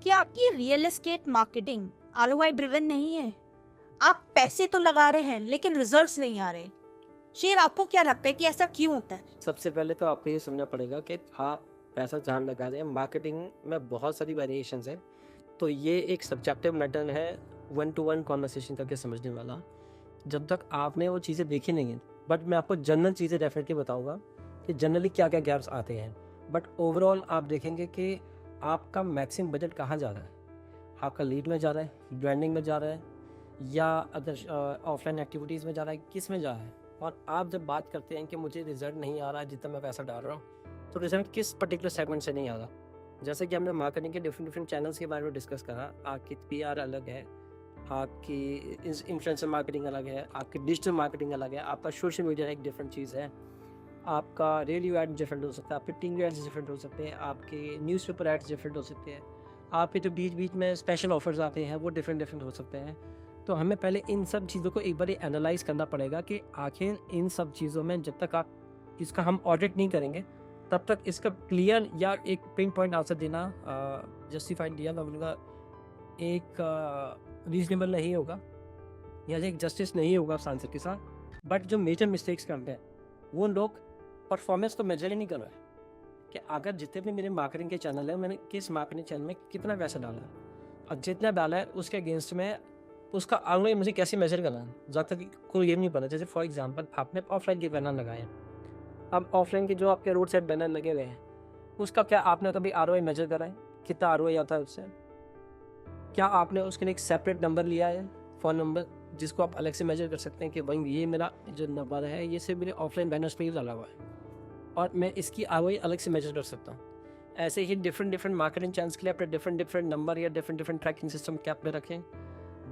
कि आपकी real estate marketing ROI driven नहीं है। आप पैसे तो लगा रहे हैं लेकिन रिजल्ट्स नहीं आ रहे। शेर, आपको क्या लगता है कि ऐसा क्यों होता है? सबसे पहले तो आपको ये समझना पड़ेगा कि आप पैसा जहाँ लगा रहे हैं, मार्केटिंग में बहुत सारी वेरिएशंस हैं। तो ये एक सब्जेक्टिव मैटर है, वन टू वन कॉन्वर्सेशन करके समझने वाला। जब तक आपने वो चीज़ें देखी नहीं हैं, बट मैं आपको जनरल चीज़ें डेफिनेटली बताऊंगा कि जनरली क्या क्या गैप्स आते हैं। बट ओवरऑल आप देखेंगे कि आपका मैक्सिमम बजट कहाँ जा रहा है। आपका लीड में जा रहा है, ब्रांडिंग में जा रहा है, या अदर ऑफलाइन एक्टिविटीज़ में जा रहा है, किस में जा रहा है। और आप जब बात करते हैं कि मुझे रिजल्ट नहीं आ रहा है जितना मैं पैसा डाल रहा हूँ, तो रिजल्ट किस पर्टिकुलर सेगमेंट से नहीं आ रहा। जैसे कि हमने मार्केटिंग के डिफरेंट चैनल्स के बारे में डिस्कस करा। आपकी पीआर अलग है, आपकी इन्फ्लुएंसर मार्केटिंग अलग है, आपकी डिजिटल मार्केटिंग अलग है, आपका सोशल मीडिया एक डिफरेंट चीज़ है, आपका रेडियो एड डिफरेंट हो सकता है, आपके टीवी एड्स डिफरेंट हो सकते हैं, आपके न्यूज़पेपर एड्स डिफरेंट हो सकते हैं, आपके जो बीच बीच में स्पेशल ऑफर्स आते हैं वो डिफरेंट हो सकते हैं। तो हमें पहले इन सब चीज़ों को एक बार एनालाइज करना पड़ेगा कि आखिर इन सब चीज़ों में जब तक आप इसका हम ऑडिट नहीं करेंगे तब तक इसका क्लियर या एक पिन पॉइंट आंसर देना जस्टिफाइड दिया मैं बोलूँगा एक रीजनेबल नहीं होगा या एक जस्टिस नहीं होगा उस आंसर के साथ। बट जो मेजर मिस्टेक्स करते हैं वो लोग परफॉर्मेंस को मेजर ही नहीं कर रहे हैं कि अगर जितने भी मेरे मार्केटिंग के चैनल हैं मैंने किस मार्केटिंग चैनल में कितना पैसा डाला है और जितना डाला है उसके अगेंस्ट में उसका आगे मुझे कैसे मेजर करना है, जब तक कोई ये नहीं पता। जैसे फॉर एग्जांपल आपने ऑफलाइन के बैनर लगाए हैं, अब ऑफलाइन के जो आपके रोड साइड बैनर लगे हुए हैं उसका क्या आपने कभी आरओआई मेजर करा है, कितना आरओआई आता है उससे? क्या आपने उसके लिए एक सेपरेट नंबर लिया है, फ़ोन नंबर, जिसको आप अलग से मेजर कर सकते हैं कि भाई ये मेरा जो नंबर है ये सिर्फ मेरे ऑफलाइन बैनर्स पे ही डाला हुआ है और मैं इसकी आरओआई अलग से मेजर कर सकता हूँ। ऐसे ही डिफरेंट मार्केटिंग चैनल्स के लिए अपने डिफरेंट नंबर या डिफरेंट ट्रैकिंग सिस्टम कैप में रखें।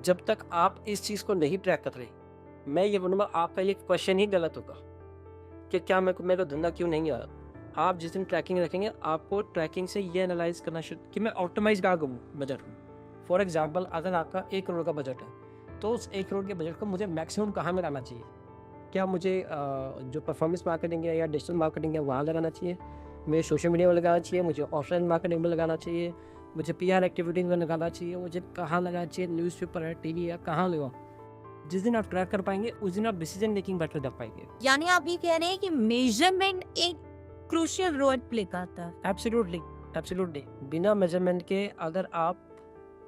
जब तक आप इस चीज़ को नहीं ट्रैक कर रहे, मैं ये बोलूँगा आपका ये क्वेश्चन ही गलत होगा कि क्या मेरे को धंधा क्यों नहीं आ रहा। आप जिस दिन ट्रैकिंग रखेंगे आपको ट्रैकिंग से ये एनालाइज करना शुरू कि मैं ऑप्टिमाइज कहाँ करूँ बजट में। फॉर एग्जांपल अगर आपका 1 करोड़ का बजट है तो उस 1 करोड़ के बजट को मुझे मैक्सिमम कहाँ में लाना चाहिए। क्या मुझे जो परफॉर्मेंस मार्केटिंग है या डिजिटल मार्केटिंग है वहाँ लगाना चाहिए, मुझे सोशल मीडिया में लगाना चाहिए, मुझे ऑफलाइन मार्केटिंग में लगाना चाहिए, मुझे पीआर एक्टिविटीज में लगाना चाहिए, मुझे कहाँ लगाना चाहिए, न्यूज़पेपर है, टीवी है, कहाँ लगाओ। जिस दिन आप ट्रैक कर पाएंगे उस दिन आप डिसीजन मेकिंग बेटर कर पाएंगे। यानी आप ये कह रहे हैं कि मेजरमेंट एक क्रूशियल रोल प्ले करता है। एब्सोल्युटली बिना मेजरमेंट के अगर आप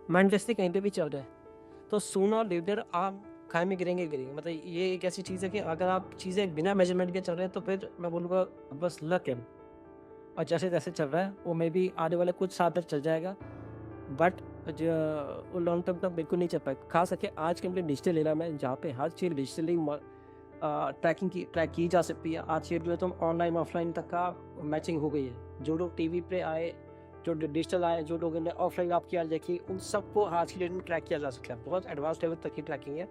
माइंडलेसली कहीं पे भी चल रहे हैं तो सूनर और लेटर आप खाए में गिरेंगे। मतलब ये एक ऐसी चीज़ है कि अगर आप चीज़ें बिना मेजरमेंट के चल रहे हैं तो फिर मैं बोलूँगा बस लक है, और जैसे जैसे चल रहा है वो मे भी आने वाले कुछ साल तक चल जाएगा, बट जो लॉन्ग टर्म तक बिल्कुल नहीं चल पाएगा। खास करके आज के डिजिटल एरा में जहाँ पे हर चीज़ डिजिटली ट्रैक की जा सकती है। आज के तो ऑनलाइन ऑफलाइन तक का मैचिंग हो गई है। जो लोग टीवी पे आए, जो डिजिटल आए, जो लोगों ने ऑफलाइन आप किया देखी, उन सबको आज की डेट में ट्रैक किया जा सकता है। बहुत एडवांस लेवल तक की ट्रैकिंग है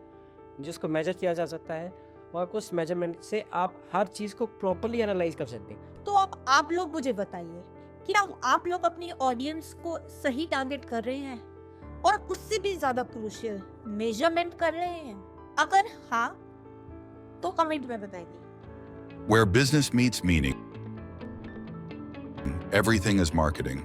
जिसको मेजर किया जा सकता है और उस मेजरमेंट से आप हर चीज़ को प्रॉपरली एनालाइज कर सकते हैं। तो अब आप लोग मुझे बताइए कि आप लोग अपनी ऑडियंस को सही टारगेट कर रहे हैं और उससे भी ज्यादा क्रूशियल मेजरमेंट कर रहे हैं? अगर हाँ तो कमेंट में बताइए। Where business meets meaning, everything is marketing.